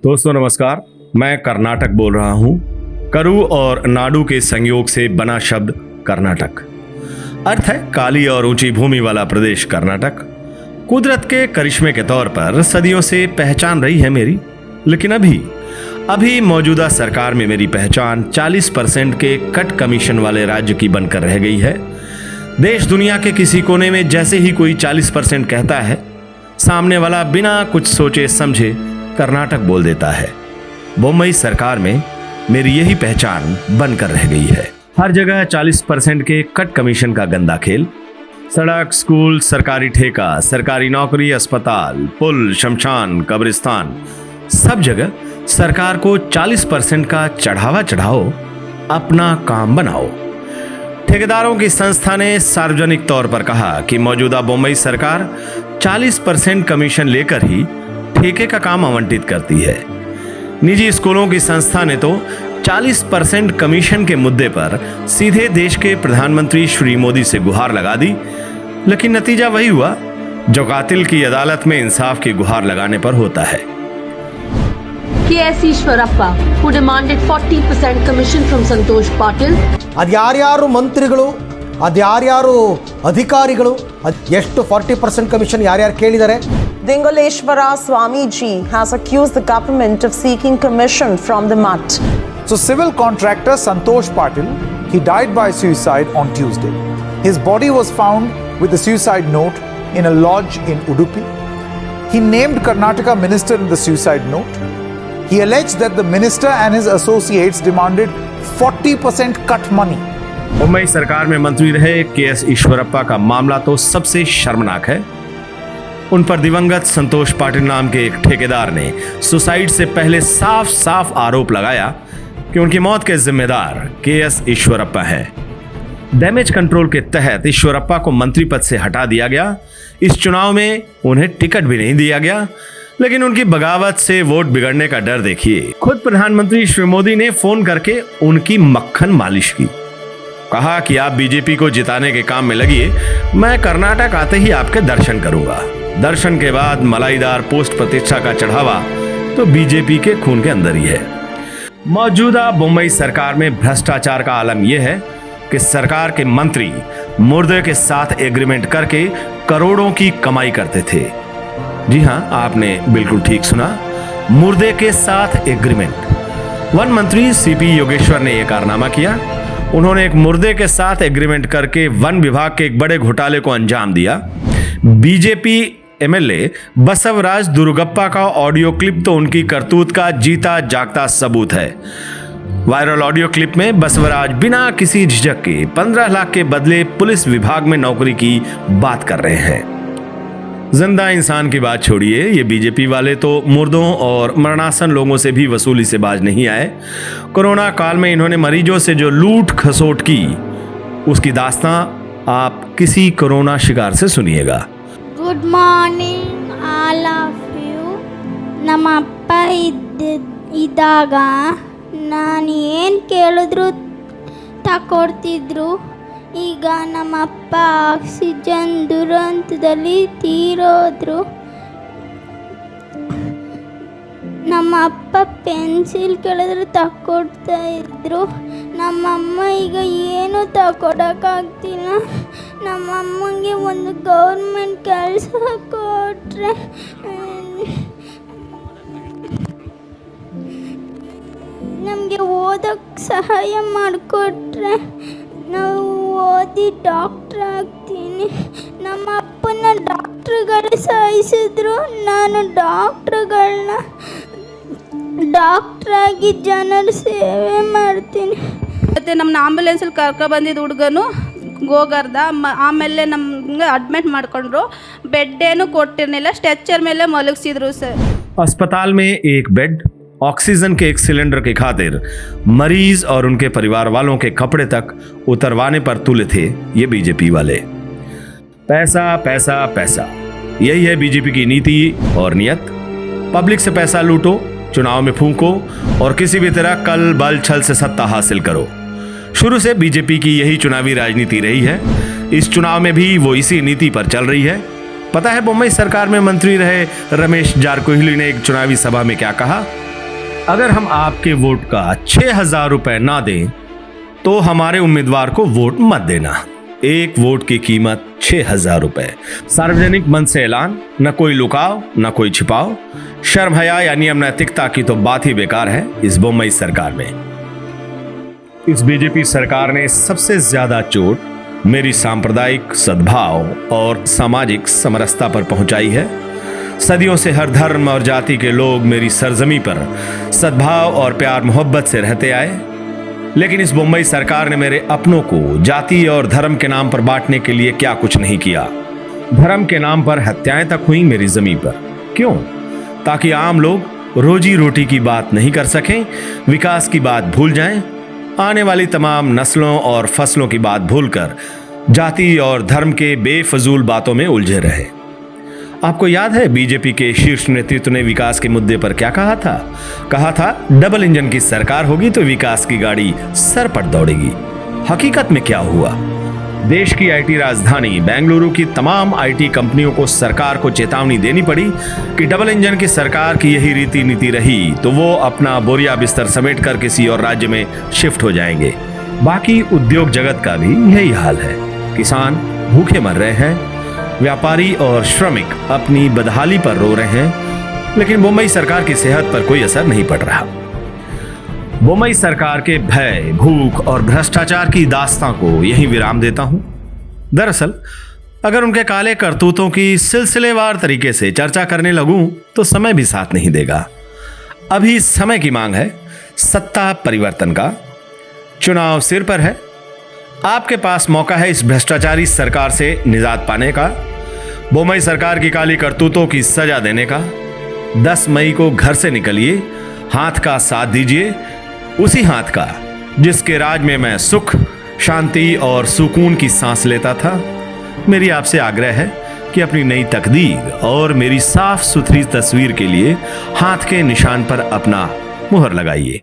दोस्तों नमस्कार, मैं कर्नाटक बोल रहा हूँ। करु और नाडु के संयोग से बना शब्द कर्नाटक, अर्थ है काली और ऊंची भूमि वाला प्रदेश कर्नाटक। कुदरत के करिश्मे के तौर पर सदियों से पहचान रही है मेरी, लेकिन अभी मौजूदा सरकार में मेरी पहचान 40% के कट कमीशन वाले राज्य की बनकर रह गई है। देश दुनिया के किसी कोने में जैसे ही कोई 40% कहता है, सामने वाला बिना कुछ सोचे समझे कर्नाटक बोल देता है। बम्बई सरकार में मेरी यही पहचान बनकर रह गई है। हर जगह 40% के कट कमीशन का गंदा खेल। सड़क, स्कूल, सरकारी ठेका, सरकारी नौकरी, अस्पताल, पुल, शमशान, कब्रिस्तान, सब जगह सरकार को 40% का चढ़ावा चढ़ाओ, अपना काम बनाओ। ठेकेदारों की संस्था ने सार्वजनिक तौर पर कहा कि मौजूदा बम्बई सरकार 40% कमीशन लेकर ही ठेके का काम आवंटित करती है। निजी स्कूलों की संस्था ने तो 40% कमीशन के मुद्दे पर सीधे देश के प्रधानमंत्री श्री मोदी से गुहार लगा दी, लेकिन नतीजा वही हुआ जो कातिल की अदालत में इंसाफ की गुहार लगाने पर होता है। K.S. Ishwarappa, who demanded 40% commission from Santosh Patil. ಅದ್ಯಾರ್ಯಾರು ಮಂತ್ರಿಗಳು, ಅದ್ಯಾರ್ಯಾರು ಅಧಿಕಾರಿಗಳು, ಎಷ್ಟು 40% ಕಮಿಷನ್ ಯಾರ್ಯಾರು ಕೇಳಿದ್ದಾರೆ? Dingoleshwara Swamiji has accused the government of seeking commission from the mutt. So civil contractor Santosh Patil, he died by suicide on Tuesday. His body was found with a suicide note in a lodge in Udupi. He named Karnataka minister in the suicide note. He alleged that the minister and his associates demanded 40% cut money. Mumbai सरकार में मंत्री रहे KS. Eshwarappa का मामला तो सबसे शर्मनाक है। उन पर दिवंगत संतोष पाटिल नाम के एक ठेकेदार ने सुसाइड से पहले साफ साफ आरोप लगाया कि उनकी मौत के जिम्मेदार के.एस. ईश्वरप्पा हैं। डैमेज कंट्रोल के तहत ईश्वरप्पा को मंत्री पद से हटा दिया गया। इस चुनाव में उन्हें टिकट भी नहीं दिया गया, लेकिन उनकी बगावत से वोट बिगड़ने का डर देखिए। खुद प्रधानमंत्री श्री मोदी ने फोन करके उनकी मक्खन मालिश की, कहा कि आप बीजेपी को जिताने के काम में लगिए, मैं कर्नाटक आते ही आपके दर्शन करूंगा। दर्शन के बाद मलाईदार पोस्ट प्रतिष्ठा का चढ़ावा तो बीजेपी के खून के अंदर ही है। मौजूदा बम्बई सरकार में भ्रष्टाचार का आलम यह है कि सरकार के मंत्री मुर्दे के साथ एग्रीमेंट करके करोड़ों की कमाई करते थे। जी हां, आपने बिल्कुल ठीक सुना, मुर्दे के साथ एग्रीमेंट। वन मंत्री सीपी योगेश्वर ने यह कारनामा किया। उन्होंने एक मुर्दे के साथ एग्रीमेंट करके वन विभाग के एक बड़े घोटाले को अंजाम दिया। बीजेपी एमएलए बसवराज दुर्गप्पा का ऑडियो क्लिप तो उनकी करतूत का जीता जागता सबूत है। वायरल ऑडियो क्लिप में बसवराज बिना किसी झिझक के 15 लाख के बदले पुलिस विभाग में नौकरी की बात कर रहे हैं। जिंदा इंसान की बात छोड़िए, ये बीजेपी वाले तो मुर्दों और मरणासन लोगों से भी वसूली से बाज नहीं आए। कोरोना काल में इन्होंने मरीजों से जो लूट खसोट की, उसकी दास्तां आप किसी कोरोना शिकार से सुनिएगा। Good morning all of you. ನಮ್ಮ ಅಪ್ಪ ಇದ್ದಾಗ ನಾನು ಏನು ಕೇಳಿದ್ರು ತಕೊಡ್ತಿದ್ರು. ಈಗ ನಮ್ಮ ಅಪ್ಪ ಆಕ್ಸಿಜನ್ ದುರಂತದಲ್ಲಿ ತೀರೋದ್ರು. ನಮ್ಮ ಅಪ್ಪ ಪೆನ್ಸಿಲ್ ಕೇಳಿದ್ರೆ ತಕೊಡ್ತಾ ಇದ್ರು. ನಮ್ಮಮ್ಮ ಈಗ ಏನು ತಕೊಡೋಕ್ಕಾಗ್ತಿಲ್ಲ. ನಮ್ಮಮ್ಮಂಗೆ ಒಂದು ಗೌರ್ಮೆಂಟ್ ಕೆಲಸ ಕೊಟ್ಟರೆ, ನಮಗೆ ಓದೋಕ್ಕೆ ಸಹಾಯ ಮಾಡಿಕೊಟ್ರೆ ನಾವು ಓದಿ ಡಾಕ್ಟ್ರ್ ಆಗ್ತೀನಿ. ನಮ್ಮ ಅಪ್ಪನ ಡಾಕ್ಟ್ರುಗಳು ಸಾಯಿಸಿದ್ರು, ನಾನು ಡಾಕ್ಟ್ರಾಗಿ ಜನರ ಸೇವೆ ಮಾಡ್ತೀನಿ. ಮತ್ತು ನಮ್ಮನ್ನ ಆಂಬುಲೆನ್ಸಲ್ಲಿ ಕರ್ಕೊಬಂದಿದ್ದು ಹುಡುಗನು ಗೋಗರ್ದ. ಆಮೇಲೆ ನಮ್ಗೆ ಅಡ್ಮಿಟ್ ಮಾಡ್ಕೊಂಡ್ರು. ಬೆಡ್ ಏನು ಕೊಟ್ಟಿರಲಿಲ್ಲ, ಸ್ಟ್ರೆಚರ್ ಮೇಲೆ ಮಲಗಿಸಿದ್ರು ಸರ್। अस्पताल में एक बेड, ऑक्सीजन के एक सिलेंडर की खातिर मरीज और उनके परिवार वालों के कपड़े तक उतरवाने पर तुले थे ये बीजेपी वाले। पैसा पैसा पैसा, यही है बीजेपी की नीति और नियत। पब्लिक से पैसा लूटो, चुनाव में फूंको और किसी भी तरह कल बल छल से सत्ता हासिल करो। शुरू से बीजेपी की यही चुनावी राजनीति रही है। इस चुनाव में भी वो इसी नीति पर चल रही है। पता है मुंबई सरकार में मंत्री रहे रमेश जारकोहिली ने एक चुनावी सभा में क्या कहा? अगर हम आपके वोट का 6,000 रुपए ना दें तो हमारे उम्मीदवार को वोट मत देना। एक वोट की कीमत 6,000 रुपए। सार्वजनिक मंच से ऐलान, न कोई लुकाव न कोई छिपाव। शर्म हया या नियम नैतिकता की तो बात ही बेकार है इस बोम्मई सरकार में। इस बीजेपी सरकार ने सबसे ज्यादा चोट मेरी सांप्रदायिक सद्भाव और सामाजिक समरसता पर पहुंचाई है। सदियों से हर धर्म और जाति के लोग मेरी सरजमी पर सद्भाव और प्यार मोहब्बत से रहते आए, लेकिन इस बोम्मई सरकार ने मेरे अपनों को जाति और धर्म के नाम पर बांटने के लिए क्या कुछ नहीं किया। धर्म के नाम पर हत्याएं तक हुई मेरी जमीन पर। क्यों? ताकि आम लोग रोजी रोटी की बात नहीं कर सकें, विकास की बात भूल जाएं, आने वाली तमाम नस्लों और फसलों की बात भूलकर जाति और धर्म के बेफजूल बातों में उलझे रहे। आपको याद है बीजेपी के शीर्ष नेतृत्व ने विकास के मुद्दे पर क्या कहा था? कहा था डबल इंजन की सरकार होगी तो विकास की गाड़ी सर पर दौड़ेगी। हकीकत में क्या हुआ? देश की आईटी राजधानी बेंगलुरु की तमाम आईटी कंपनियों को सरकार को चेतावनी देनी पड़ी कि डबल इंजन की सरकार की यही रीति नीति रही तो वो अपना बोरिया बिस्तर समेट कर किसी और राज्य में शिफ्ट हो जाएंगे। बाकी उद्योग जगत का भी यही हाल है। किसान भूखे मर रहे हैं, व्यापारी और श्रमिक अपनी बदहाली पर रो रहे हैं, लेकिन बोम्मई सरकार की सेहत पर कोई असर नहीं पड़ रहा। बोम्मई सरकार के भय, भूख और भ्रष्टाचार की दास्तां को यहीं विराम देता हूं। दरअसल अगर उनके काले करतूतों की सिलसिलेवार तरीके से चर्चा करने लगूं तो समय भी साथ नहीं देगा। अभी समय की मांग है सत्ता परिवर्तन का। चुनाव सिर पर है। आपके पास मौका है इस भ्रष्टाचारी सरकार से निजात पाने का, बोम्मई सरकार की काली करतूतों की सजा देने का। 10 मई को घर से निकलिए, हाथ का साथ दीजिए, उसी हाथ का जिसके राज में मैं सुख, शांति और सुकून की सांस लेता था। मेरी आपसे आग्रह है कि अपनी नई तकदीर और मेरी साफ सुथरी तस्वीर के लिए हाथ के निशान पर अपना मुहर लगाइए।